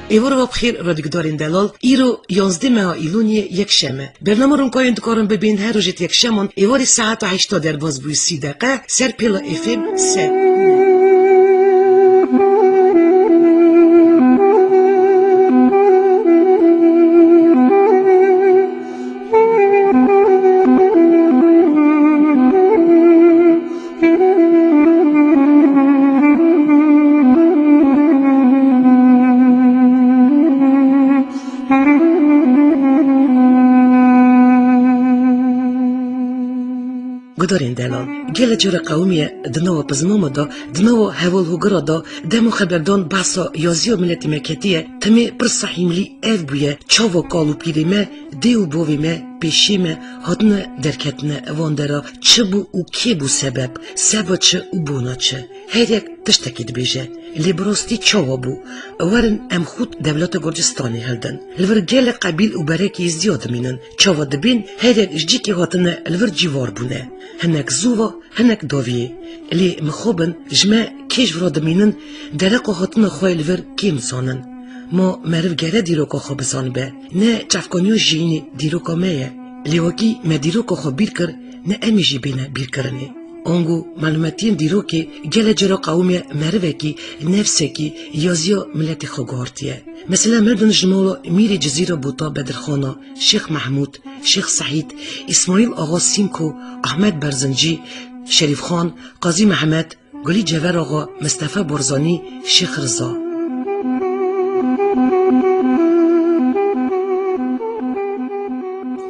ایوار و بخیر رادیو دلال ایرو 11 ماه ایلونی یک شمه برنامه رو که انتظارم ببین هر روز یک شمون ایواری ساعت 8 در باز بوی 30 دقیقه سر پیلا FM 3 گدارین دلال گل جور قومی دنوا پزموم دا دنوا هول هوگرا دا دمو خبردان باسا یازیو ملتی مکتیه تمی پرسحیملی اف بویه چاو کالو پیریمه دیو بویمه پیشیمه هاتنه درکتنه واندرا چه بو و کی بو سبب چه و بونا چه هر یک تشتکید بیجه لیبراستی چاو بو ورن ام خود دولت گرجستانی هلدن لور گل قبیل و برکی زیاد مینن چاو دبین هر یک جیکی هاتنه لور جیوار بونه هنک زووا هنک داویه لی مخوبن جمع کیش وراد مینن درقو هاتنه خواه لور کیم زانن ما مرف گره دیروکا خواه بزان به نه چفکانیو جینی دیروکا میه لیواکی ما دیروکا خواه بیر کر نه امی جی بینه بیر کرنه آنگو معلوماتین دیروکی گل جرا قومی مرفه کی نفسه کی یازیا ملت خوگارتیه مثلا مردن جمالا میری جزیره بوتا بدرخانا شیخ محمود شیخ سعید اسماعیل آقا سیمکو احمد برزنجی شریف خان قاضی محمد گلی جوار آقا مصطفی برزانی شیخ رضا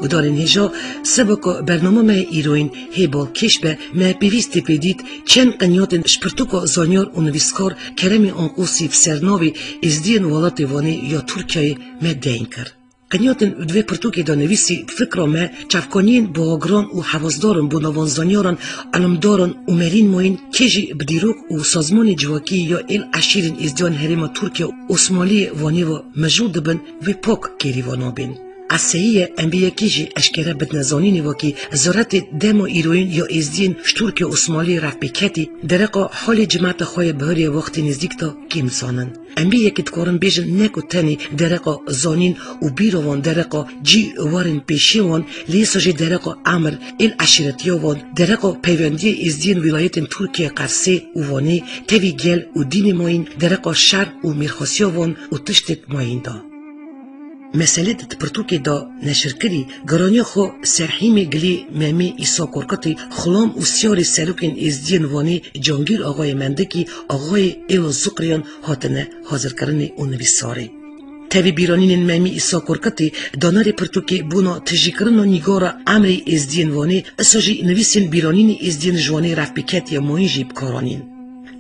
ودارین هجا سبکا برنامه ما ایروین هیبال کش به ما پیوستی پیدید چند قنیاتن شپرتوکا زانیار و نویسکار کرمی آنقوسی فسرناوی ازدین ولات وانی یا ترکیه ما دین کرد. قنیاتن دوی پرتوکی دا نویسی فکر ما چفکانین باگران و حوازدارن بو نوانزانیارن علمدارن و مرین موین کجی بدیروک و سازمان جواکی یا ایل عشیرین ازدیان هرما ترکیه اسمالی وانی و مجود بن و پاک کری وانابین. اسیه انبیاء کیجی اشکره بدنزانی وکی زارت دمو ایروین یا ازدین شتورک اسمالی رفبکتی درقا حال جماعت خواه بهاری وقتی نزدیک تا کیم سانن انبیاء که تکارن بیجن نکو تنی درقا زانین و بیروان درقا جی وارن پیشیوان لیساجی درقا عمر ایل عشیرتیوان درقا پیوندی ازدین ولایت ترکیه قرسه و وانی تاوی گل و دین ماین درقا شر و میرخواسیوان و تشتت ماین دا مسئله پرتوکی دا نشر کری گرانی خو سرحیم گلی ممی ایسا کرکتی خلام و سیار سروکین ازدین وانی جانگیر آقای مندکی آقای ایلا زقریان هاتنه حاضر کرنه و نویساره تاوی بیرانین ممی ایسا کرکتی دانار پرتوکی بونا تجیکرن و نگارا عمری ازدین وانی اساجی نویسین بیرانین ازدین جوانی رفبکتی موین جیب کارانین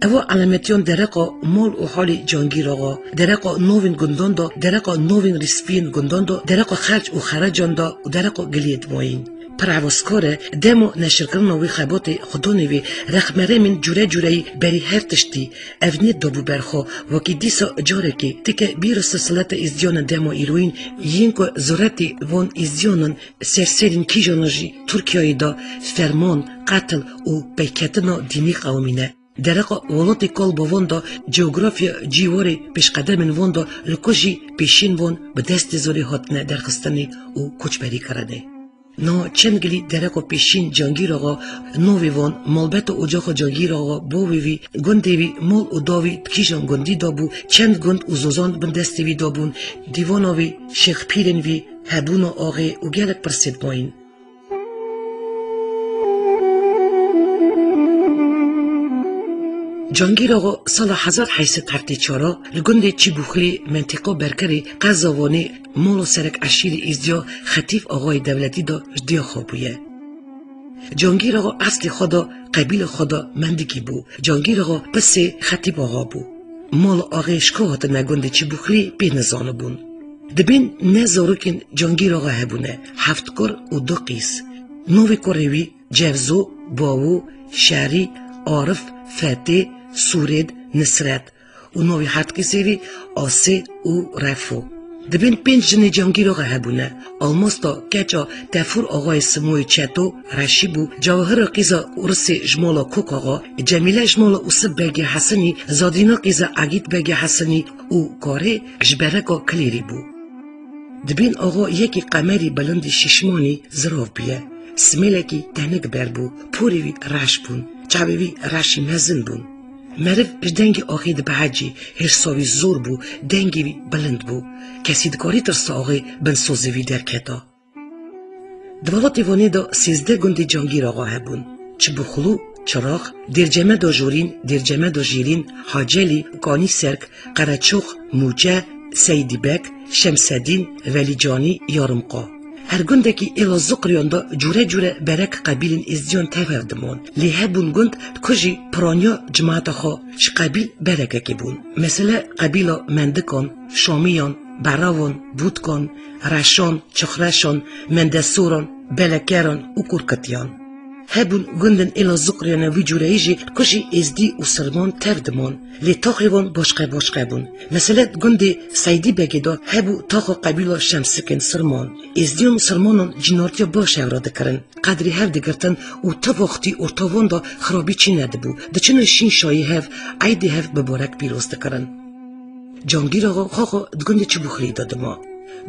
اوا علامتیان درقا مال و حال جانگیر آقا درقا نوین گندان دا درقا نوین ریسپین گندان دا درقا خرج و خرجان دا و درقا گلید موین پر عواسکاره دمو نشر کردن وی خبات خدا نوی رخمره من جوره بری هر تشتی اونید دابو برخو وکی دیسا جاره که تکه بیر سلسلت ازدیان دمو ایروین یینکو زورتی وان ازدیانن سرسرین کیجانجی ترکیه دا فرمان قتل و بیکتنا دینی قومینه درقا ولات کال باوان دا جغرافیا جیواری پیشقدم وان دا لکوجی پیشین وان به دست زوری هاتنه درخستنی و کچبری کرده. نا چندگلی درقا پیشین جانگیر آقا نوی وان مالبت و اجاق جانگیر آقا باوی گندوی مال و داوی کیجان گندی دابو چند گند و زوزان بندستوی دابون دیواناوی شیخ پیرنوی هبون آقای و گلک پرسید ماین. جانگیر آقا سال 1874 لگند چی بوخلی منطقه برکری قزاوانی مول و سرک عشیر ازدیا خطیف آقای دولتی دا جدیا خوابویه. جانگیر آقا اصل خدا قبیل خدا مندکی بو. جانگیر آقا پس خطیب آقا بو. مال آقای شکاهات نگند چی بوخلی پی نزانه بون. دبین نزاروکین جانگیر آقا هبونه 7 کار و 2 قیس. نوی کوروی جوزو باو شهری عارف فتح سورد نصرت و نوی حد کسیوی آسه و رفو دبین 5 جن جانگیر آقا هبونه. آلماستا کچا تفور آقای سموی چتو رشی بو. جواهر قیزا ارس جمالا کوک آقا. جمیله جمالا اوسب بگی حسنی. زادینا قیزا عگید بگی حسنی. او کاره جبرکا کلیری بو. دبین آقا یکی قمری بلند ششمانی زراف بیه. سمیلکی تنگ بر بو. پوری وی رش بون. چابی وی رشی مزن بون. مرف دنگی آقای ده بحجی هرساوی زور بو. دنگی وی بلند بو. کسی دکاری ترسا آقای بن سوزوی در کتا. دوالاتی وانی دا 13 گندی جانگیر آقا هبون. چه بخلو، چراغ، درجمه دا جورین، درجمه دا جیرین، حاجلی، گانی سرک، قرچوخ، موجه، سیدی بک، شمسدین، ولی جانی، یارمقا. هر گنده که ایلا زقریان دا جوره جوره برک قبیلین ازدیان تفردمون. لی هبون گند کجی پرانیا جماعت خوا ش قبیل برکه که بون. مثلا قبیلا مندکان، شامیان، براون، بودکان، رشان، چخرشان، مندسوران، بلکران و کرکتیان. هبون گندن ایلا زقریان وی جوره ایجی کجی ازدی و سرمان تفدمون. لی تاقیوان باشقه بون. مثلا گنده سیدی بگی دا هبو تاقا قبیلا شمسکن سرمان. ازدیان سرمانان جنارتیا باشه اراده کرن. قدری هف دگرتن و تا وقتی ارتاوان دا خرابی چی نده بو. ده چنو شین شایی هف عیدی هف ببارک پیروز دکرن. جانگیر آقا خاقا دگنده چی بخلی دادما.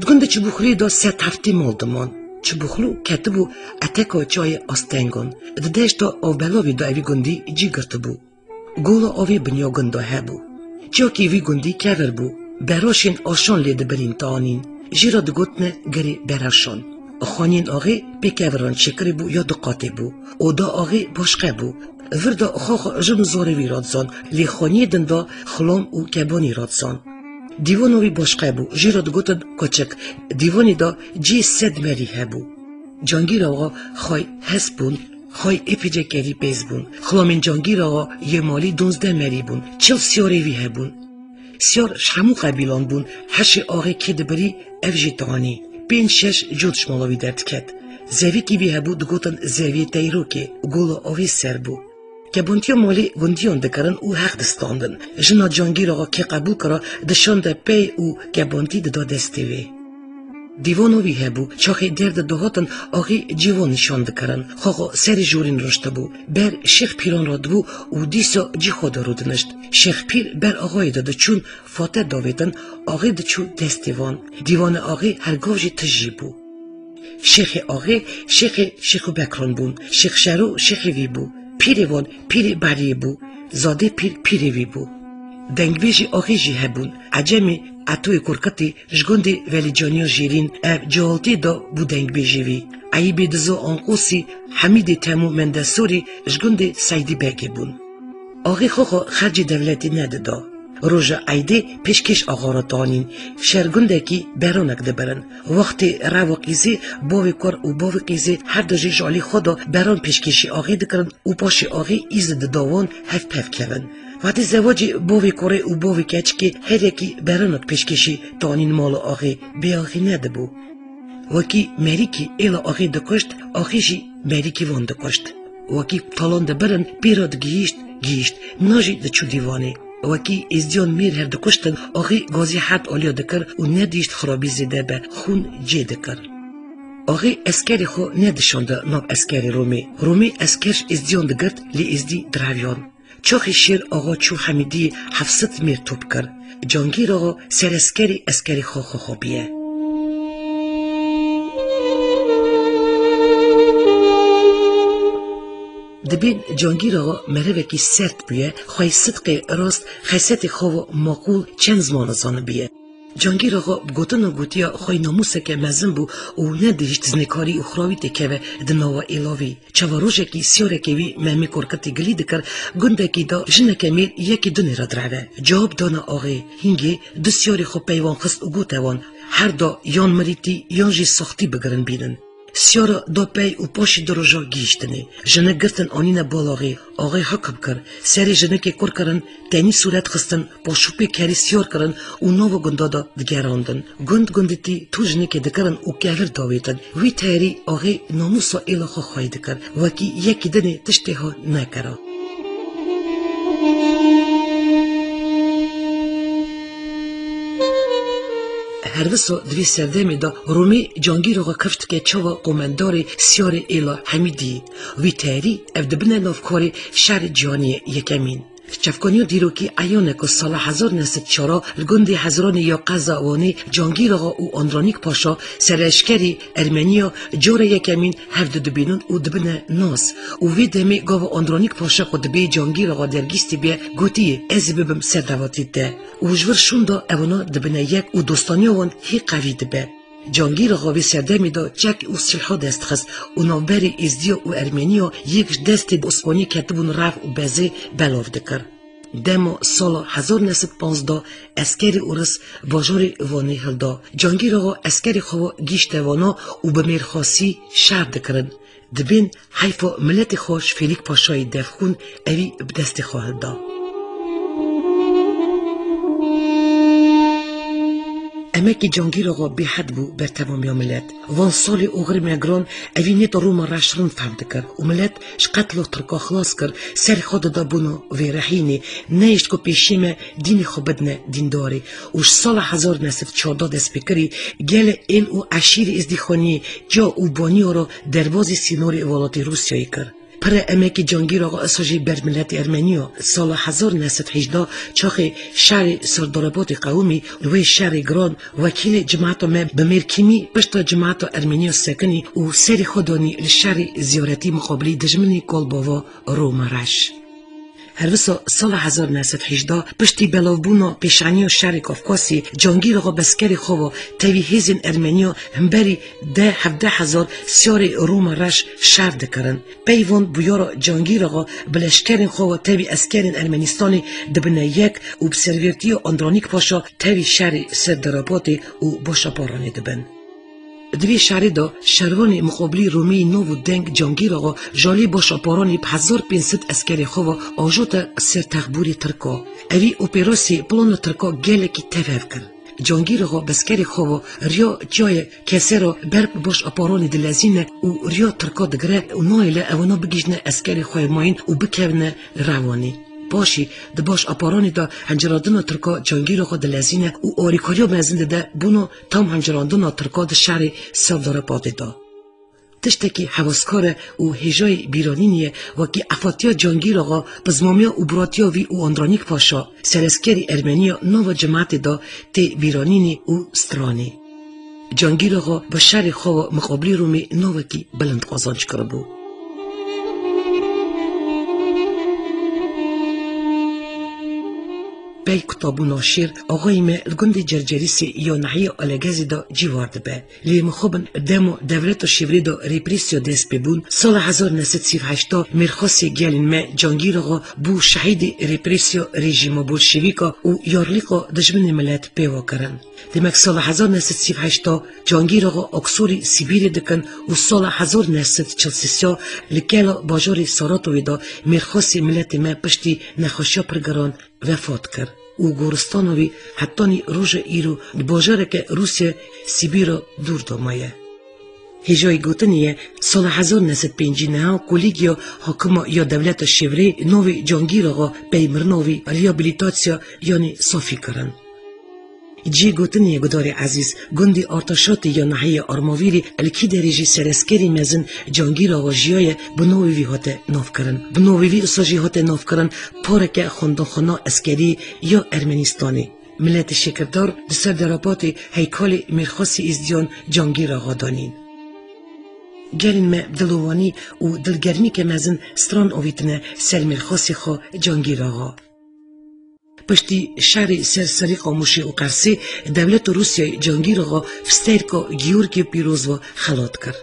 دگنده چی بخلی دا 3 هفته مالدمان. چه بخلو کتبو اتکا چای آستنگان. ددهش دا آوبلاوی دا اوی گندی جی گرته بو. گولا آوی بنیا گندا هبو. چاکی وی گندی کور بو. براشین آشان لیده برین تانین. جیرا دگوتنه گری براشان. خانین آغی پی کوران شکری بو یا دقاته بو. او دا آغی باشقه بو. وردا خاخ جن زاروی رادزان. لی خانی دندا خلام و کبانی رادزان. دیوانوی باشقه بو. جیرا دگوتن کچک. دیوانی دا جی 100 مری هبو. جانگیر آقا خای هست بون. خای اپیجه کری پیز بون. خلامین جانگیر آقا یه مالی 12 مری بون. 40 سیاری وی هبون. سیار شمو قبیلان بون. 8 آقای که دبری افجی تانی. 5-6 جودش مالاوی درد کد. زوی کی وی هبو دگوتن زوی تیرو که گولا آوی سر بو. که بونتیا مالی گندیان دکرن او حق دستاندن. جنا جانگیر آقا که قبول کرا دشان ده پی او که بونتی دا دستی وی. دیوانوی هبو چاخی درد دهاتن آقی جیوان نشان دکرن. خاقا سر جورین رشته بو. بر شیخ پیران راد بو و دیسا جی خدا رو دنشت. شیخ پیر بر آقای داده چون فاتر داویدن آقای ده چون دستیوان. دیوان آقای هرگاه جی تجی بو. شیخ آقای شیخ بکران بون. شیخ شرو شیخ وی بو. پیروان پیر بری بو. زاده پیر وی بو. دنگویجی آقای جی هبون. عجمی اتوی کرکتی جگندی ولی جانیا جیرین اب جالتی دا بو دنگویجی وی. عیبی دزو آنقوسی حمیدی تمو مندسوری جگندی سیدی بگی بون. آقای خوخو خرج دولتی نده دا. روژا عیده پیشکش آقا را تانین. شرگنده کی برانک دبرن. وقتی رو قیزی باوی کار و باوی قیزی هر دجی جالی خدا بران پیشکشی آقای دکرن و پاش آقای ایزد داوان هف پف کون. وقتی زواجی باوی کاره و باوی کچ که هر یکی برانک پیشکشی تانین مال آقای بی آقای نده بو. وکی مریکی ایلا آقای دکشت آقای جی مریکی وان دکشت. وکی تالان دبرن پیراد گیشت ناجی دچو دیوانه. وکی ازدیان میر هر دکشتن آقای گازی حد آلیا دکر و ندیشت خرابی زیده به خون جه دکر. آقای اسکری خو ندشانده ناب اسکری رومی اسکرش ازدیان دگرد لی ازدی دراویان. چاخی شیر آقا چو حمیدی 700 میر توپ کر. جانگیر آقا سر اسکری خو بیه. دبین جانگیر آقا مروکی سرد بیه خواهی صدق راست خیست خواه ماقول چند زمان زانه بیه. جانگیر آقا گوتن و گوتیا خواهی ناموسه که مزن بو و ندیشت زنکاری و خراوی تکوه دناوا ایلاوی. چواروشه کی سیاره که وی مهمی کرکتی گلی دکر گنده کی دا جنه کمیر یکی دونه را دروه. جواب دانا آقای هنگی دو سیاری خو پیوان خست و گوتوان هر دا یان مریتی یان جی ساختی بگرن بینن. سیارا دا پی و پاشی دروژا گیشتنه. جنه گرتن آنین بالاغی آقای حکم کر. سری جنه که کر کرن تینی صورت خستن پاشوپی کری سیار کرن و نو گنده دا دگراندن. گندتی تو جنه که دکرن و کهر داویتن. وی تیری آقای ناموسا ایلاخا خواهی دکر. وکی یکی دنه تشته ها نکرا. هر وسو دوی سردمی دا رومی جانگیر آقا کفت که چوا قومندار سیار ایلا حمیدی وی تاری اف دبنه نافکاری شهر جانی یکمین. چفکانیو دیروکی ایانه که سال 1904 لگندی هزاران یا قزاوانی جانگیر آقا و آندرانیک پاشا سرشکری ارمنیا جور یکمین هفت دبینون و دبنه ناس و وی دمی گاو آندرانیک پاشا خود بی جانگیر آقا درگیستی بی گوتی از ببم سردواتی ده و جور شوندا اونا دبنه یک و دوستانی وان هی قوی دبه. جانگیر آقا سردمی دا چک و سلحا دست خست و نامبری ازدیا و ارمنیا یک دست اسپانی کتبون رف و بزه بلاف دکر. دما سال 1915 اسکری اورس باجار وانی هلدا. جانگیر آقا اسکری خوا گیشت وانا و به میرخاسی شهر دکرن. دبین حیفا ملت خوش فیلیک پاشای دفخون اوی بدست خواه دا. امکی جانگیر آقا به حد بو بر تمامی ملت. وان سال اوغر میگران اوی نیت روما رشرن فهمد کر و ملت شقتلو ترکا خلاص کر سر خود دا بونو وی رحینی نیشت که پیشیم دینی خو بدنه دینداری وش سال 1914 دست بکری گل ایل و عشیر ازدیخانی جا و بانی رو دروازی سینوری اولاتی روسیایی کر. پر امکی جانگیر آقا اساجی بر ملت ارمنیا سال 1918 چاخی شهر سردارباد قومی و شهر گران وکیل جماعت ما بمیرکیمی پشتا جماعت ارمنیا سکنی و سری خودانی لشهر زیارتی مقابلی دجمنی کلباوا رومارش. هر وسا سال 1918 پشتی بلاوبونا پیشانی شهر کافکاسی جانگیر آقا بسکری خوا تاوی هیزین ارمنیا همبری 17,000 سیار روما رش شهر دکرن. پیوان بویارا جانگیر آقا بلشکرین خوا تاوی اسکرین ارمنستانی دبنه یک و بسرویرتی آندرانیک پاشا تاوی شهر سردراباتی و باشا پارانی دبن. دوی شهری دا شروان مقابلی رومی نو و دنگ جانگیر آقا جالی با شاپارانی 1500 اسکری خوا آجوت سر تخبوری ترکا. اوی اپراسی پلان ترکا گلکی تفاف کرد. جانگیر آقا بسکری خوا ریا جای کسی را برب باش اپارانی دلزینه و ریا ترکا دگره و نایله اونا بگیجنه اسکری خواه ماین و بکونه روانی. باشی ده باش اپارانی دا هنجراندن ترکا جانگیر آقا دلزینه و آریکاریا مزنده ده بونو تام هنجراندن ترکا ده شهر سردارباد دا. تشتکی حواسکار و هجای بیرانینیه وکی افاتیا جانگیر آقا بزمامیا و براتیا وی و آندرانیک پاشا سرسکری ارمنیا نو جماعت دا تی بیرانینی و سترانی. جانگیر آقا به شهر خوا مقابلی رومی نوکی بلند قازانچ کرده. بی کتابو ناشیر آقای ما لگند جرجریسی یا نحیه آلگازی دا جیوارد به. لی مخوبن دمو دولت و شیوری دا ریپریسیو دست ببون سال 1938 مرخاسی گلین ما جانگیر آقا بو شهید ریپریسیو رژیم بولشویکا و یارلیقا دجمن ملت پیوا کرن. دمک سال 1938 جانگیر آقا اکسوری سیبیری دکن و سال 1943 لکیلا باجاری ساراتوی دا مرخاسی ملت ما پشتی نخوشیا پرگران وفات کرد. و گورستانوی حتانی روژ ایرو باجاره که روسیه سیبیرا دور دامایه. هجای گوتنیه سال 1905 کلیگیا حاکم یا دولت شیوری نوی جانگیر آقا پیمرنوی ریابیلیتاسیا یعنی صافی کرن. جی گوتنیه گداری عزیز گندی ارتشاتی یا نحیه آرماویری الکی دریجی سرسکری مزن جانگیر آقا جیای بنوی وی هاته ناف کرن. بنوی وی اساجی هاته ناف کرن پارک خاندانخانه اسکری یا ارمنستانی. ملت شکردار دسر درابات هیکال مرخاسی ازدیان جانگیر آقا دانین. گرین ما دلوانی و دلگرمی که مزن ستران اویتنه سر مرخاسی خوا جانگیر آقا. پشتی شهر سرسری قاموشی و قرسی دولت روسیای جانگیر آقا فستیرکا گیورگی پیروز و خلات کرد.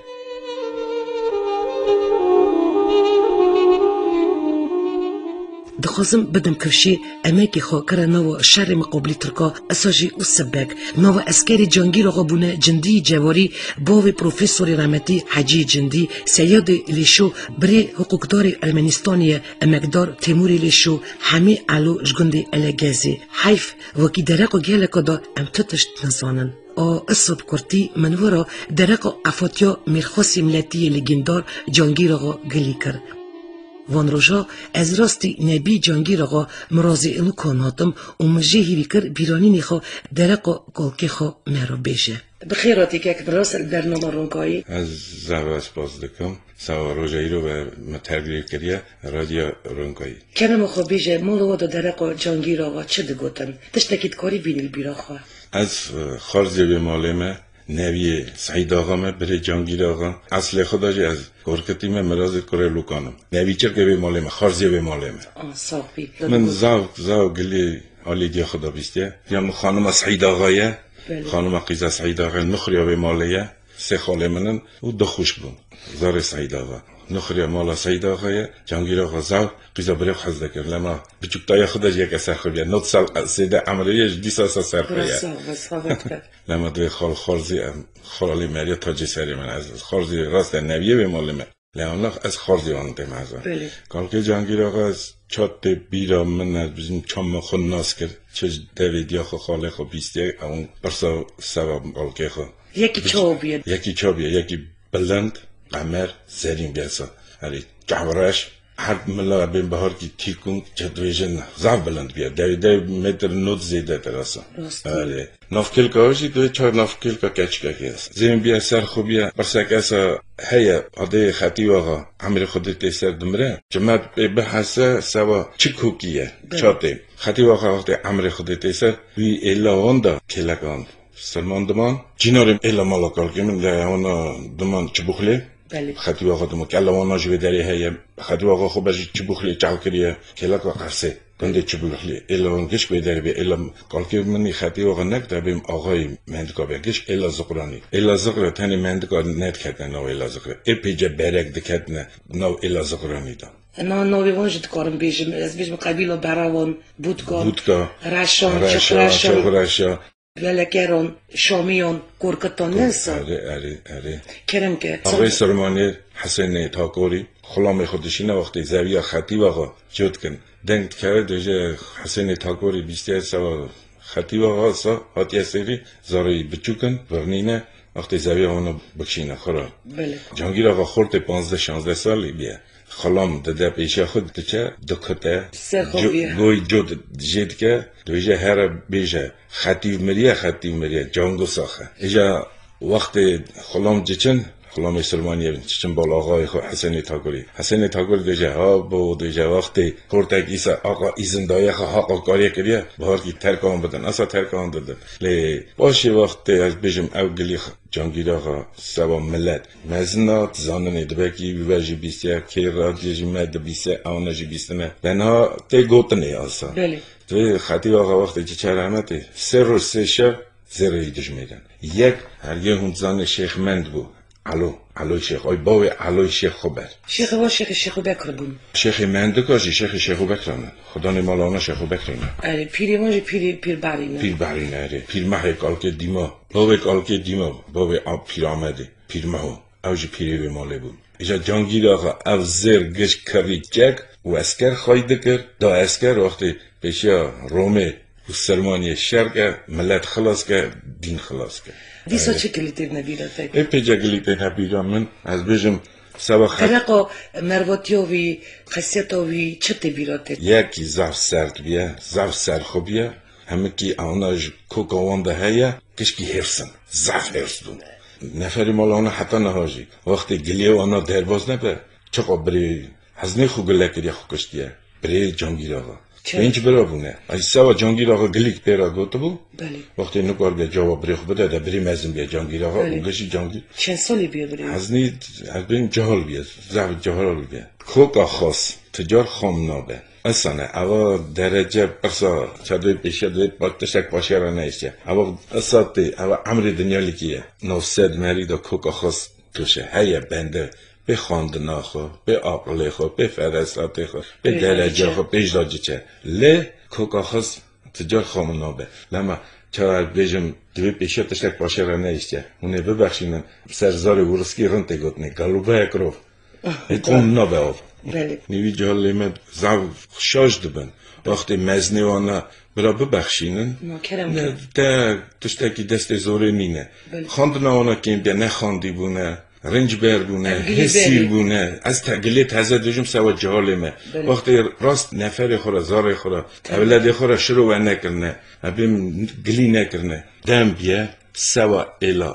دخوازم بدم کفشی امکی خاکر نو شهر مقابلی ترکا اساجی و سبک نو اسکری جانگیر آقا بونه جندی جواری باوی پروفیسوری رحمتی حجی جندی سیاد لیشو بری حقوقدار ارمنستانی امکدار تیموری لیشو همی علو جگندی الگازی حیف وکی درق و گلکا دا امتتشت نزانن. اصاب کرتی منورا درق افاتیا مرخاسی ملتی لگندار جانگیر آقا گلی کرد. وان روژا از راستی نبی جانگیر آقا مرازی الو کناتم و مجه هیوی کر بیرانی نیخوا درق و گلکه خوا مرا بیشه. بخیراتی که براس برنامه رونکایی از زواج باز دکم سوا روژایی رو به مترگیر کریه رادیو رونکایی کنم خو بیشه مولو دو درق و جانگیر آقا چه دگوتن تشتکید کاری بینیل بیرا خوا از خارجی به مالمه نوی سعید آقامه بره جانگیر آقا اصل خداجی از گرکتیمه مراز کره لوکانم نوی چرکه به مالمه خارجی به مالمه صافی من زاو گلی حالی دی خدا بیسته یا خانم سعید آقایه خانم قیزه سعید آقا نخریا به مالیه سه خاله منن و دو خوش بون زار سعید آقا نخریا مالا سعید آقایه جانگیر آقا زاو قیزه بره خزده کرد لما بچوکتای خودش یک اثر خوبیه نوت سال سیده عملیه دیسا سر خوبیه لما دوی خارزی خالی مریا تاجی سری من از خارزی راست نویه به مالمه لما از خارزی وانده مزا کال که جانگیر آقا از چات بیرا من از بزیم چام خود ناس کرد چه دویدیا خو خاله خو بیسته اون برسا سوا بالکه خو یکی چوبیه یکی بلند قمر زرین بیاسا هری جعورش هر ملا بین بهار کی تیکون جدویجن زاو بلند بیا دوی متر نوت زیده دراسا آره نافکل کاوشی دوی چهار نافکل کا کچکا کیست زمین بیا سر خوبیه برسک اسا هیا عده خطی واقع عمر خودت سر دمره جمعت به حسه سوا چی کوکیه چاته خطی واقع وقت عمر خودت سر وی الا وندا کلکان سلمان دمان جینارم الا مالاکال که من لعونا دمان چی بخلی خطی واقع دمان که الوانا جوی داری هیا خطی واقع خوبش چی بخلی چاو کریه کلک و قرصه کنده چی بخلی الا ونگش بیداری بی الا کال که منی خطی واقع نکده بیم آقای مندکا بگش الا زقرانی الا زقره تنی مندکا ند کردن نو الا زقره ای پیجه برک دکتنه نو الا زقرانی دا نوی وانجد کارم بیشم از بیشم قبیل براوان بودکا رشان چخرشان ولکران شامیان گرکتان نسا اره کرم که آقای سلمانی حسین تاکوری خلام خودشینه وقتی زویه خطی واقع جد کن دنگ کرد دوجه حسین تاکوری بیسته سوا خطی واقع سا هاتی سری زاری بچوکن ورنینه وقتی زویه اونو بکشینه خورا جانگیر آقا خورد 15-16 سالی بیه خلام داده پیشه خود دچه دکته گوی جد جد که دویجه هر بیشه خطیب مریه جانگو ساخه ایجا وقت خلام جچن خلام سلمانی چچن بالا آقای حسین تاکوری دویجه ها با دویجه وقت خورتک ایسا آقا ایزندایه حقا کاری کریه بهار کی ترکان بدن اصلا ترکان دادن لی باشه وقت از بیشم اوگلی جانگیر آقا سوا ملت مزنات زانن دبکی بیوجی بیسته که رادیجی مد بیسته آنجی بیسته نه لنها تی گوتنه اصلا توی خطی آقا وقتی چه رحمتی سه روز سه شب زیرایی دشمیدن یک هرگه هنزان شیخ مند بود علو شیخ آی باوی علوی شیخ خوبر شیخ بکر بون شیخ مندکاشی شیخ بکرانه خدا نمالانا شیخ بکرانه اره پیری مانجی پیر برینه اره پیر محه کالکه دیما باوی آب پیر آمده پیر محو اوجی پیری به ماله بود ایجا جانگیر آقا او زیر گش کری جک و اسکر خواهیده کرد دا اسکر وقتی پیشیا رومه و سلمانی شرق ملت خلاص کرد دین خلاص کرد دیسا چه کلیتر نبیرد ای پیجا کلیتر نبیرم من از بیشم سبا خرقا مرواتیوی خسیتاوی چه تبیرد یکی زف سرد بیه زف سر خوبیه همه کی آناج کوکاوانده هیا کشکی هرسن زف هرس دون نفری مال آنها حتی نهاجی وقتی گلیه آنها درباز نبه چقا بری هزنه خو گله کریه خو کشتیه بری جانگیر آقا اینچ برا بونه از سوا جانگیر آقا گلیک پیرا گوته بو وقتی نکار بیا جواب بری خو بده بری مزم بیا جانگیر آقا اونگشی جانگیر چند سالی بیا بری؟ هزنی از بین جهال بیا زعب جهال بیا کوکا خاص تجار خام نابه اصلا اوا درجه برسا چادوی پیشه دوی باکتشک باشه را نیسته اوا اصاتی اوا عمر دنیا لیکیه نوسد مری دا کوکا خاص توشه هیا بنده به خواندنا خو به عقل خو به فراست خو به درجه خو به اجراجه چه له کوکا خاص تجار خام نابه لما چرا بیشم دوی پیشه تشک باشه را نیسته اونه ببخشینن سرزار ورسکی رنته گوتنه گلوبه اکرو اکون نابه آف نیوی جهالی من زو شاش دبن وقتی مزنی وانا برا ببخشینن نه تا تشتکی دست زوره نینه خواندنا وانا کیم بیا نه خواندی بونه رنج بردونه حسیر بونه از گلی تازه دوجم سوا جهالمه وقتی راست نفر خورا زار خورا اولاد خورا شروع نکرنه ابیم گلی نکرنه دم بیه سوا الا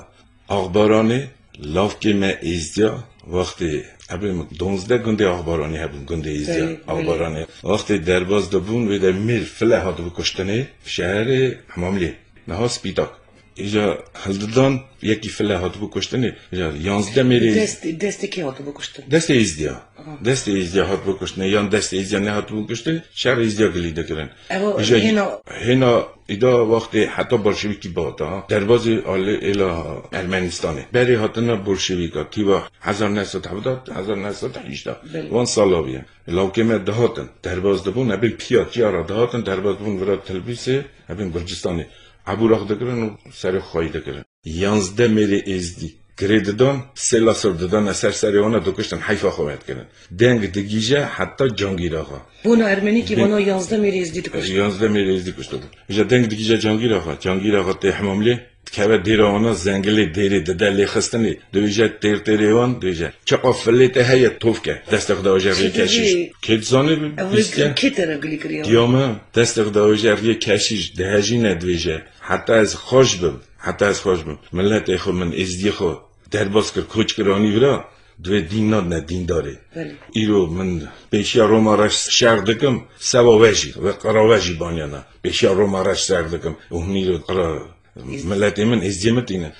آخبارانه لافکی ما ازدیا وقتی ابیم 12 گنده آخبارانی هبون گنده ازدیا آخبارانه وقتی درباز دبون و در میر فله هاتو بکشتنه شهر حماملی نه سپیداک اینجا هلدان یکی فله هاتو بکشتنه اینجا 11 میری دست کی هاتو بکشتن دست ازدیا هاتو بکشتنه یا دست ازدیا نه هاتو بکشتنه شهر ازدیا گلیده کرن هنا ایدا وقتی حتی بولشویکی بادا درباز الا ارمنستانه بری هاتنا بولشویکا تیوا 1970 1980 وان سالا بیان لوکمه دهاتن درباز دبون ابن پیاتیارا دهاتن درباز دبون ورا تلویزه ابن گرجستانه عبور دکرن و سر خواهی دکرن 11 میری ازدی گریددان سلا سرددان اثر سری آنها دکشتن حیفا خواهد کردن دنگ دگیجه حتی جانگیر آقا بونا ارمنی که بونا 11 میری ازدی دکشتن 11 میری ازدی کشته بود اینجا دنگ دگیجه جانگیر آقا ته حماملی که دیر آنها زنگلی دیری ددلی خستنی دویجه تیریوان دویجه چه قفلی ته هی توف که دست خداوجری کشیش کت زانه بیسته دیامه دست خداوجری کشیش دهجی ندویجه حتی از خوش بم ملت خو من ازدی خو درباز کر کوچ کرانی ورا دوی دین نه دین داره ایرو من پیشیا رومارش شهر دکم سوا وجی و قراوجی بانیانا پیشیا رومارش شهر دکم اونیرو قرا ملت من ازدیمت اینه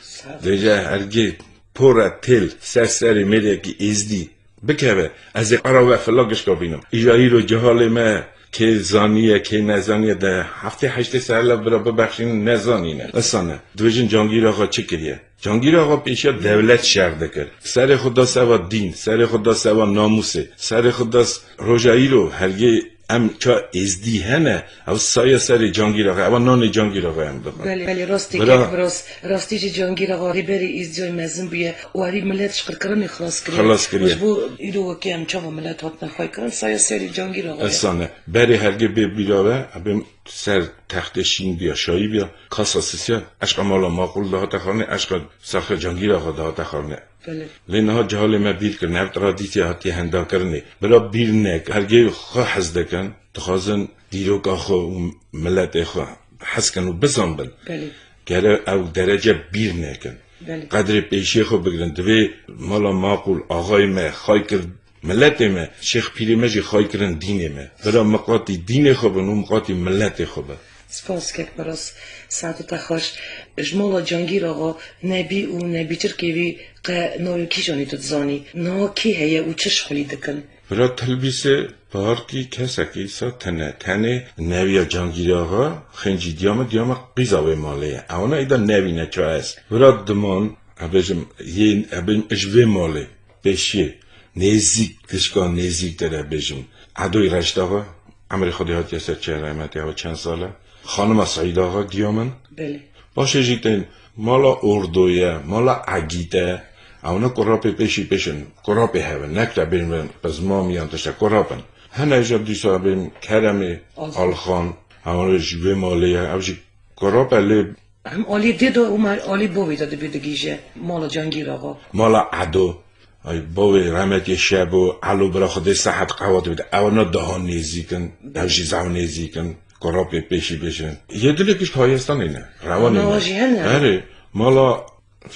دیجا هرگی پورا تل سری میره کی ازدی بکوه از قراوه فلاگش کابینم ایرو جهال ما که زانیه که نزانیه ده هفته 8 سال برا ببخشین نزانینه اصلا دویجن جانگیر آقا چه کریه جانگیر آقا پیشا دولت شهر دکر سر خدا سوا دین سر خدا سوا ناموسه سر خدا روژایی رو هرگی ام چا ازدی هنه او سایه سر جانگیر آقا او نان جانگیر آقا هم دکن بله راستی که راستی چه جانگیر آقا ریبری ازدیای مزن بیه و هری ملت شکرکرانی خلاص کریه مجبور ایرو که هم چاوا ملت هات نخواه کرن سایه سر جانگیر آقا اصانه بری هرگی بیراوه ابیم سر تخت شین بیا شایی بیا کاساسیسیا عشق مالا ماقول دهات خانه عشق ساخت جانگیر آقا دهات خانه لینها جهال ما بیل کرد نفت را دیتی هاتی هندا کرنی برا بیل نک هرگی خواه حز دکن تخوازن دیروک آخو ملت خو حز کن و بزن بل گره او درجه بیل نکن قدر پیشی خو بگرن دوی مالا ماقول آقای ما خواهی کرد ملت ما شیخ پیری مجی خواهی کرن دین ما برا مقاطی دین خو بنو مقاطی ملت خو بن سپاس که براس ساعت تخش جمال جانگیر آقا نبی و نبی ترکیوی که نوی کی جانی تزانی نو کی هیا و چش خلی دکن برا تلبیسه بارکی کسکی سا تنه نوی جانگیر آقا خنجی دیام قیزاوی مالیه اونا ایدا نوی نچه است برا دمان ابجم اجوه مالی بشیه نزیک دشگاه نزیک داره بجم عدوی رشت آقا عمر خودی هاتی سر چه رحمتی آقا چند ساله خانم سعید آقا دیامن باشه جیتن مالا اردویه مالا عگیده اونا قرابه پیشن قرابه هون نکره بریم بز ما میان تشتا قرابن هنه جب دیسا بریم کرمی آلخان اونا جوه مالیه اوجی قرابه لی هم آلی دیدو اومر آلی بوی داده بیدگیشه مالا جانگیر آقا مالا عدو ای باوی رحمتی شب و علو برا خود صحت قوات بده اونا دهان نیزیکن اوجی زون نیزیکن قرابه پیشی بشن یه دلیکش پایستان اینه روان اینه اره مالا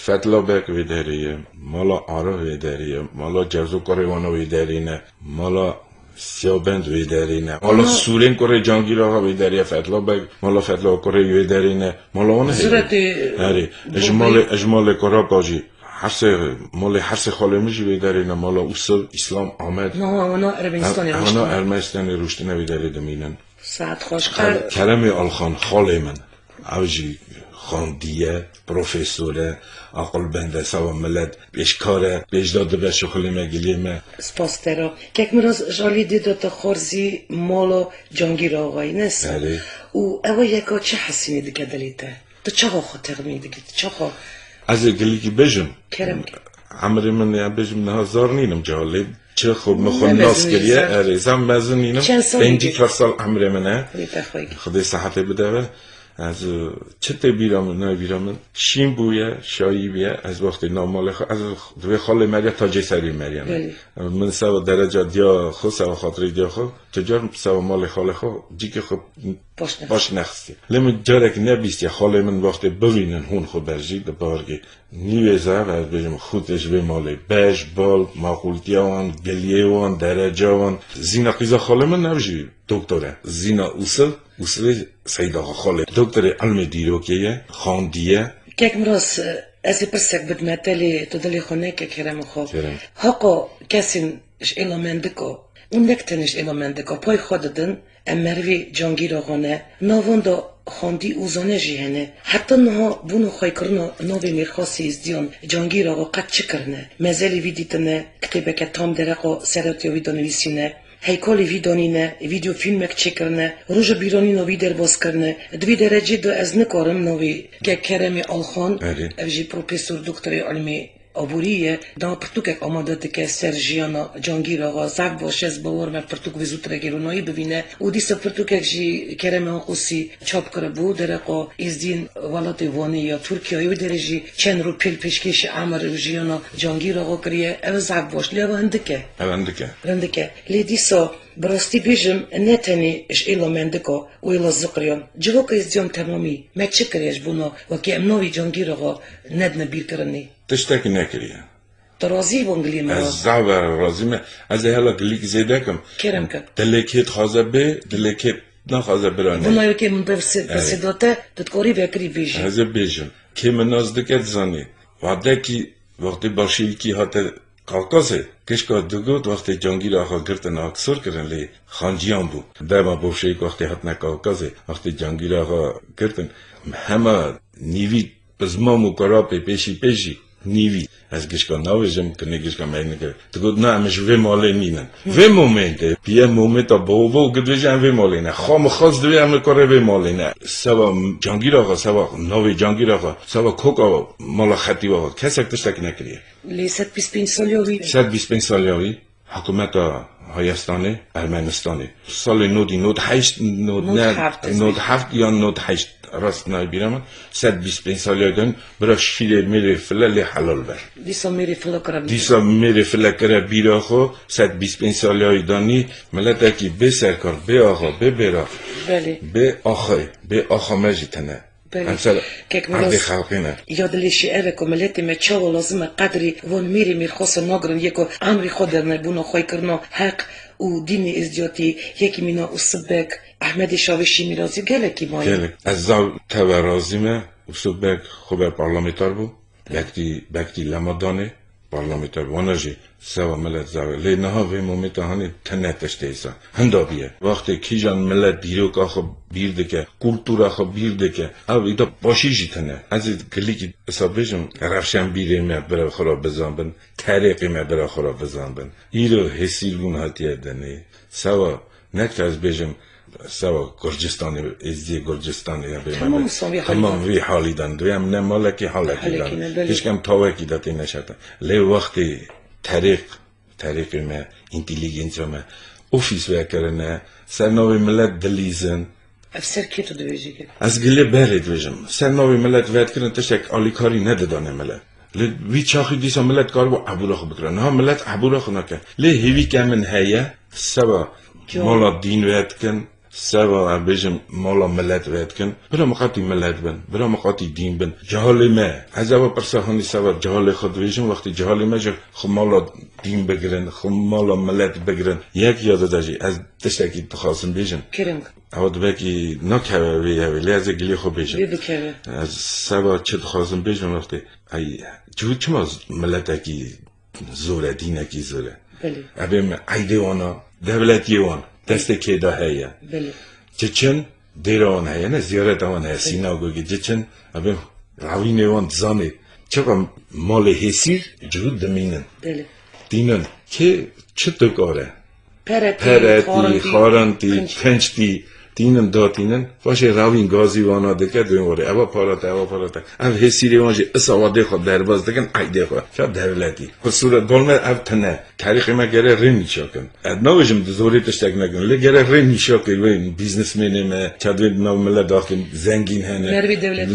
فتلا بک ویداریه مالا آرا ویداریه مالا جرزو کاریوانا ویدارینه مالا سیابند ویدارینه مالا سورین کره جانگیر آقا ویداریه فتلا بک مالا فتلا کره ویدارینه مالا اونه اره اجمال کراب آجی هر سه خاله میشه ویدارینه مالا اوسل اسلام آمد نه اونا ارمنستانی روشتنه ویداری دمینن ساعت خوش کرمی آلخان خاله من اوجی خاندیه پروفسوره عقل بنده سوا ملت بیشکاره بیشداده به شغلی مگلیمه سپاس ترا که اکمراز جالی دیده تا خورزی مالا جانگیر آقای نست و اوه یکا چه حسینی دیگه دلیته تو چه خاطر میدگی چه از گلی که بجم کرم عمری من یا بجم نهازار نینم جالب چه خوب مخون ناس کریه ریزم مزن نینم 50 سال عمری منه خدای صحت بده از چه بیرام نه بیرام شیم بویه شایی بیه از وقتی نامال از دوی خاله مریا تاجی سری مریم من سوا درجه دیا خود سوا خاطری دیا خود تجار سوا مال خاله خود جی که خود باش نخستی لما جارک نبیستی خاله من وقتی ببینن هون خود برجی دبارگی نیوزه و بجم خودش به مالی بش بال ماقولتیوان گلیوان درجهوان زینا قیزا خاله من نبجی دکتره زینا اصل سید آقا خاله دکتر علم دیروکیه خاندیه که امروز از پرسک بدمتلی تو دلی خونه که کرم خوب حقا کسی ایلامندکو اون نکتنش ایلامندکو پای خوددن امروی جانگیر آقانه ناواندا خاندی اوزانه جیهنه حتی نها بونو خواهی کرنو نوی میرخواسی ازدیان جانگیر آقا قد چه کرنه مزلی ویدیتنه کتیبه که تام درقا سراتیو ویدو نویسینه هیکالی ویدانینه ویدیو فیلمک چه کرنه روژ بیرانی نوی در باز کرنه دوی درجه دو از نکارم نوی که کرمی آلخان اوجی پروفیسور دکتری علمی آبوریه دا پرتوک آماده که سرجیانا جانگیر آقا زب باشه از باور و پرتوک وزوتره گرونایی ببینه و دیس پرتوک جی کرم آقوسی چاپ کرده بود درقا ازدین ولات وانی یا ترکیه و درجی چند رو پیشکش عمر جیانا جانگیر آقا کریه او زب باش لیو هندکه لی دیسا براستی بیجم نتنی اش ایلا مندکا و ایلا زقریان جواک ازدیان تمامی ما چه کریش بونا وکی امناوی جانگیر آقا ند نبیر کرنی تشتکی نکریه ترازی بونگلی ما از زاور رازی ما از هلا گلیک زیده کم کرم که دلکیت خازه به دلکیت نخوازه برانه بنا یکی من بسیداته دادکاری بکری بیجم از بیجم که من نزدکت زنی وعده کی وقتی باشیکی هاته قاقازه کشکا دوگود وقتی جانگیر آقا گرتن اکسور کرن لی خانجیان بو دما بوشیک وقتی حتنا قاقازه وقتی جانگیر آقا گرتن همه نیوی بزمامو کرابه پیشی نیوی از گشکا ناویجم کنه گشکا مینه که دوگود نه همش وی ماله نینن وی مومنته بیه مومنتا باو گدویجن وی ماله نه خام خواست دوی همه کاره وی ماله نه سوا جانگیر آقا سوا ناوی جانگیر آقا سوا کوکا مالا خطی آقا کسک تشتکی نکریه لی 125 سالیوی 125 سالیوی حکومت هایستانه ارمنستانه سال 98 97 یا 98 راست نبیرم 125 سالیه دن برای شیر میره فلال حلال بر دیسا میره فلا کرد بیرا خو 125 سالیه دانی ملت اکی به سرکار به آقا به برا به آقا مجیتنه امثال عرض خلقینه یادلیشی اوه که ملتی مچاو لازمه قدری وان میری خواست ناگرن یکو امری خودرنه بونا خواه کرنا حق و دین ازدیاتی یکی مینا اصبک احمد شاوشی میرازی گله کی مایی گله از زاو تاو رازیمه اصبک خوبه پارلامنتار بو بکتی لمدانه پارلامنتار وانجی سوا ملت زاوه لی نها وی مومنت هانی تنتش دیسا هندا بیه وقتی کی جان ملت دیروک آخو بیرده که کلتور آخو بیرده که او ایدا باشی جیتنه از گلی که حساب بجم رفشن بیره می برای خورا بزن بن طریقی می برای خورا بزن بن ایرو حسیلون هاتیه دنه سوا نکت از بجم سوا گرجستانی ازدی گرجستانی تمام وی حالی دن دویم نمالکی حالکی دن هیچ کم تاوکی داتی نشده لی وقتی طریقی ما اینتلیجنسی ما اوفیس وکرنه سرناوی ملت دلیزن افسر کی تو دویجی که از گله برید ویژم سرناوی ملت وکرن تشک آلی کاری ندادانه ملت وی چاخی دیسا ملت کار با عبورا خو بکرن ها ملت عبورا خو نکن لی هیوی کمن هیه سبا مالا دین وکن سوا بيجم مولا ملت ويتكن برا مقاطي ملت بن برا مقاطي دين بن جهالي ما عزوا برساهاني سوا جهالي خود ويجم وقتی جهالي ما جر خمالا دين بگرن خمالا ملت بگرن یک یاد داجي از تشتاكي تخاصم بيجم كرم اود باكي نكهوه ويهوه لازه گلي خو بيجم از سوا چه تخاصم بيجم وقتی اي جو چما ملتاكي زوره ديناكي زوره ابیم ایدوانا دولتی وان دست که دا هیا جچن دیران هیا نه زیارت وان هیا سیناگوگی جچن ابیم راوین وان زانی چقدر مال حسی جود دمینن دینن که چه تو کاره پرتی خارنتی پنجتی تینن داتینن باشه راوین گازی وانا دکه دوره اوا پاراتا اف هسیری وانجی اسواده خود درباز دکن ایده خود شب دولتی خصوصا دولمه اف تنه تاریخ ما گره رنی شکن نوجم دوری تشتگ نکن لگره رنی شکن وین بیزنسمن ما چادوی ناملا داخل زنگین هنه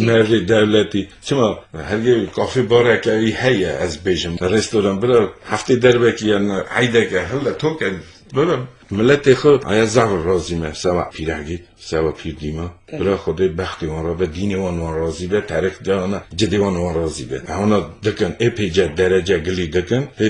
مردی دولتی شما هرگی کافی باره که هیا از بیشم رستوران برا هفته دربه کی یا ایده که هلا تو که برا ملت خود آیا زعم راضی مه سوا پیرگی سوا پیر دیما برای خود بختی وان را به دین وان راضی به تاریخ جانا جدی وان راضی به اونا دکن اپیجه درجه گلی دکن هی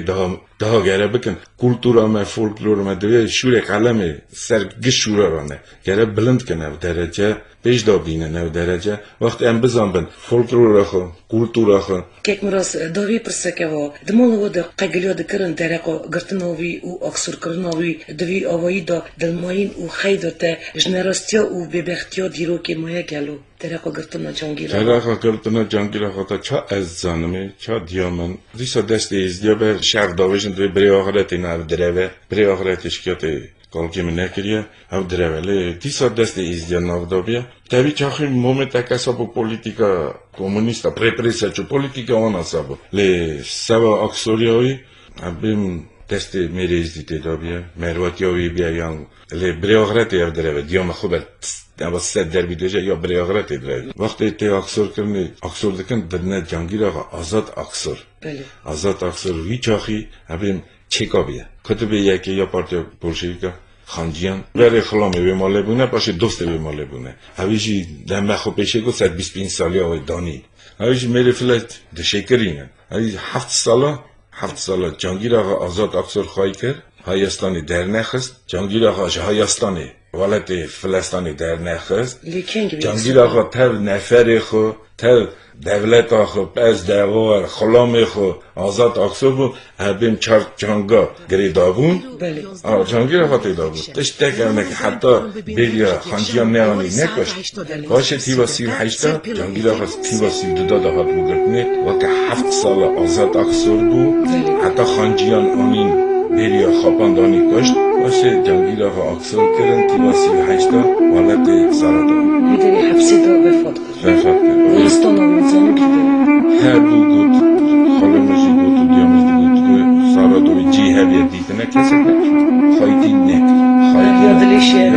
daha gere bakın kulturama folklorama diye şure kalemi sergi şura rane gere blind kene derece beş dabine ne derece vakti em bizan folklora xo kultura xo kek miras davi persekevo dmolovo de qaglio de kırın dereko gırtınovi u aksur kırnovi dvi avayı da delmayin u haydote jenerastya u bebextya diroke moya gelo dereko gırtına cangira dereko gırtına cangira xota ça ez zanimi ça diamın disa deste izdiya be şer davejin de biri ahireti nav dereve biri ahireti şikayeti kalkimi nekiriye av dereveli disa deste izdiya navdabiya tabi çaxi moment akasabu politika komunista prepresa çu politika ona sabu le sava aksoriyavi abim deste merezdi tedabiya mervatiyavi biya yan le biri ahireti av dereve diyama xubel ama set derbi diyece ya biri ahireti dereve vakti te aksor kirni aksor dikin dine cangirağa azat aksor azat aksor vi çaxi abim çekabiya kutube yeki ya partiya bolşevika خانجیان برای خلامی به ماله بونه باشه دوست به ماله بونه هویجی دم خو پیشه کو 125 سالی آوی دانی هویجی میره فلت دشکرینه هویجی 7 ساله جانگیر آقا آزاد اکسر خواهی کرد هایستانی در نخست جانگیر آقا هایستانی ولت فلسطانی در نخست جانگیر آقا تر نفر خو تر devlet axı, bəz dəva var, xolami xo, azad aksır bu, həbim çar canga gridabun, cangir axatı da bu. Tiştek evnek hatta biriya xanciyan ne ani ne kaşt. Başı tiva 38'da, cangir axat tiva 32'da da hat bu gırtni, vaka 7 sala azad aksır bu, hatta xanciyan anin biriya xapandani kaşt, başı cangir axat aksır kirin tiva 38'da, valati saradan. Müderi hapsi da vefat kırdı. Gülistan'ın zanı gidiyor. Her bu gut, halımızı gutu diyamızı gutu, saradovi ciheviye diytine keseke, haydi nek.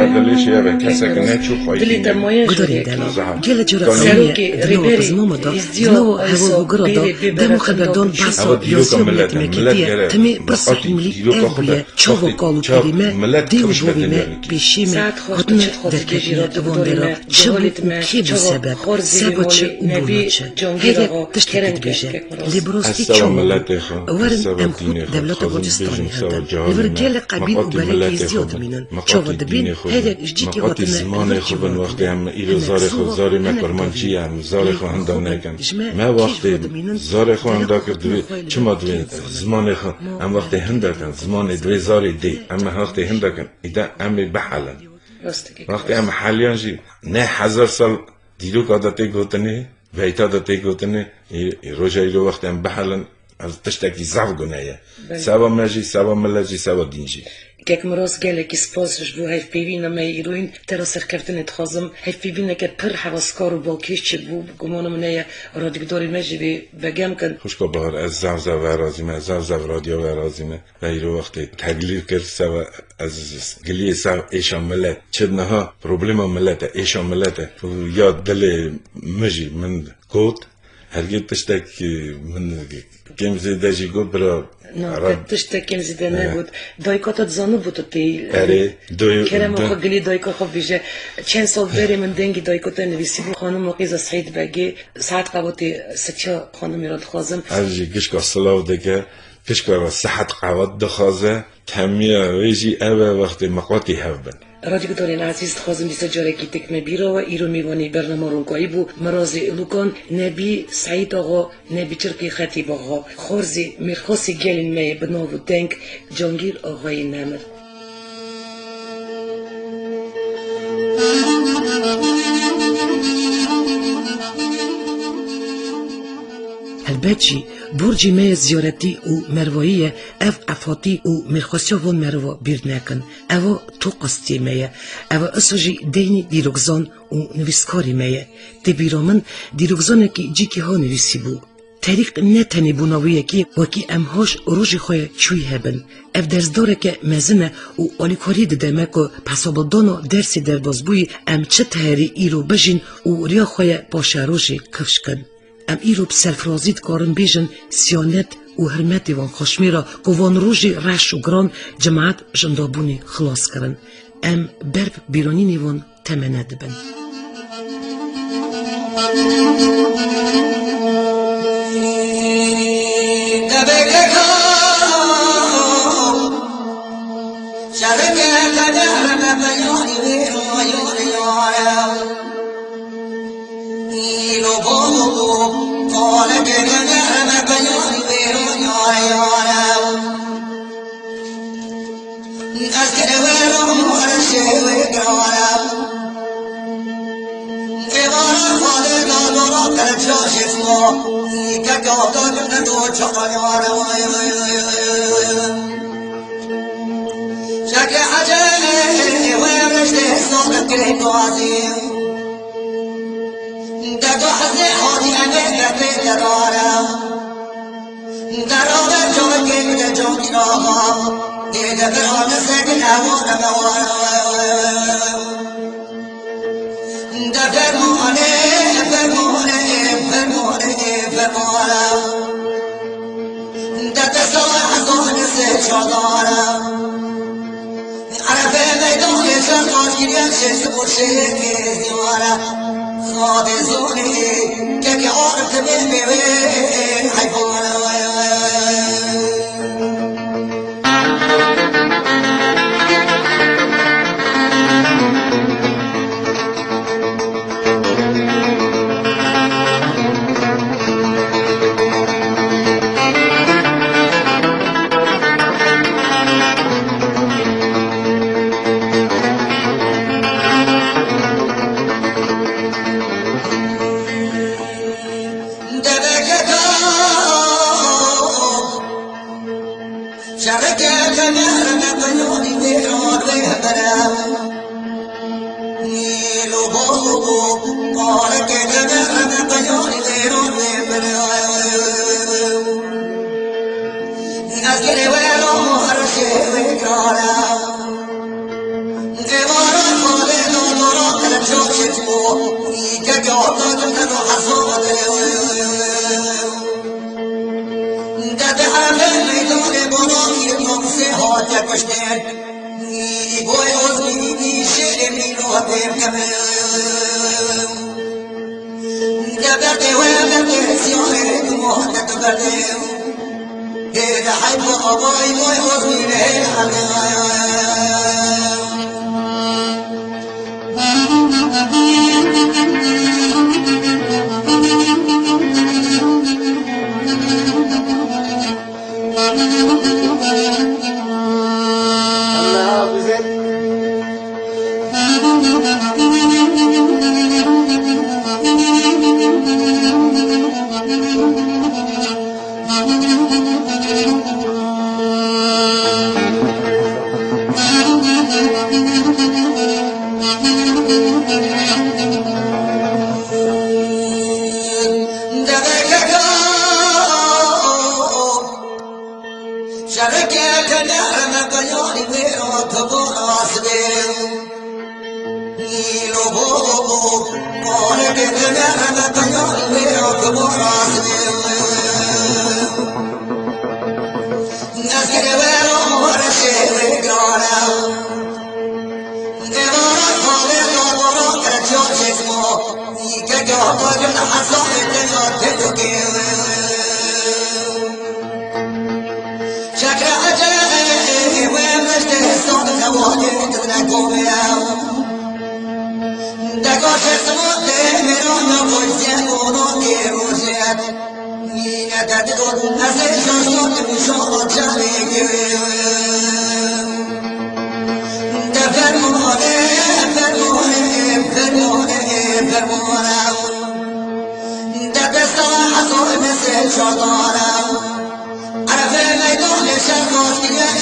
Yadılışıya ve keseke ne çok haydi nek. Gudari delo, gele cura saniye, dilo znomoda, znovo hevo gugrodo, demo haberdon baso, yosio millet meketiye, temi basak imli evliye, çovo kolu kerime, div bovime, bişime, hutne derketine evondero, çıvut ukibu sebep, sebaçı ubunaçı, hege tıştıkit beje, librosti çomu, varın emku devleta Gürcistan'ı hada, liver gele qabil uberek izdiyodu minin, çovo dibin, hege jciki hotine, زمان خوبن وقتی هم ایرو زار خو زاری مکرمانچی هم زار خو هندا نکن ما وقتی زار خو هندا کردوی چما دوی زمان خو هم وقتی هندا کن زمان دوی زاری دی اما وقتی هندا کن ایدا امی بحالن وقتی هم حالیان جی نه 1000 سال دیروک عادتی گوتنی ویتا عادتی گوتنی روزا ایرو وقتی هم بحالن از تشتکی زاف گنایه سوا مجی سوا ملجی سوا دینجی Kek mros gele ki spozriš bu hajf pivina me iruin tero serkertine tkhazım hajf pivina ke pır havaskar bu kişçi bu gumonum neye radigdori mejivi begem kan خوشکا بار از زوزه و رازیمه زوزه رادیو و رازیمه و ایرو وقتی تغییر کرد سوا از گلی سوا ایشان ملت چدنه ها پروبلم ملت ایشان ملت یا دل مجی من گوت هرگز تشتک من کم زیده جی گوت برا تشتكين زيدنا بود دايكات تزانو بوتتي اري كلام خو قلي دايكا خو بيجا كان صوب بري من دنگي دايكات نويسي خانم مقيزه سعيد باگي ساعت قوتي ستيا خانم يراد خازم ارجي كشكا صلاو دكه كشكا صحت قوت دخازه تميا ويجي اوا وقت مقاتي هبن رادیو دارین عزیز خازم دیسا جاره کی تک مبیرا و ایرو میوانی برنامه رونکایی بو مرازی لوکان نبی سعید آقا نبی چرکی خطیب آقا خورزی مرخاسی گلین می بناو دنگ جانگیر آقای نمر البته برج ما زیارتی و مرواییه اف افاتی و مرخصی وان مروا بیر نکن او تو قسطی میه او اسوجی دینی دیروگزان و نویسکاری میه تبیرامن دیروگزانه که جی که ها نویسی بو طریق نه تنی بوناویه که وکی امهاش روژی خواه چوی هبن اف درس داره که مزنه و آلیکاری دمه که پسابلدانو درسی در بازبوی ام چه تهری ایرو بجین و ریا خواه باشه روژی کفش کن ام ایرو بسرفرازید کارن بیجن سیانت و حرمتی وان خشمیرا که وان روژی رش و گران جماعت جندابونی خلاص کرن ام برب بیرونینی وان تمنه دبن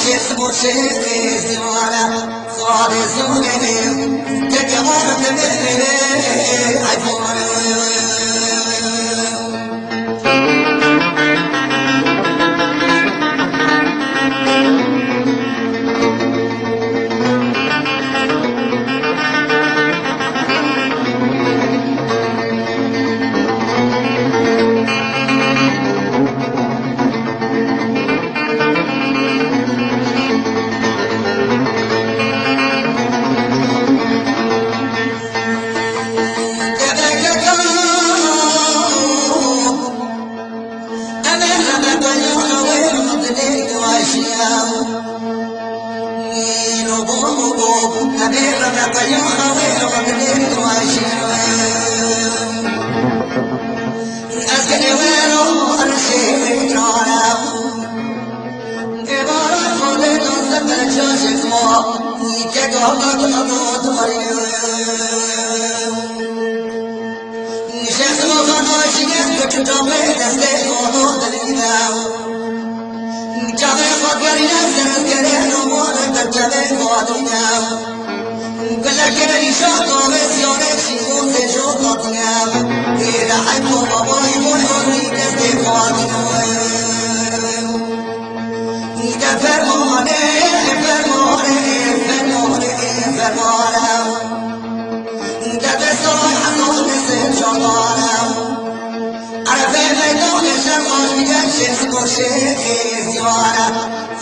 شيخ مرشد زوانا صار زوني تجمع تمني عفوا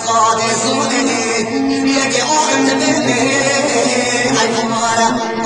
صادق زوني يجي أورد مني عيب مرة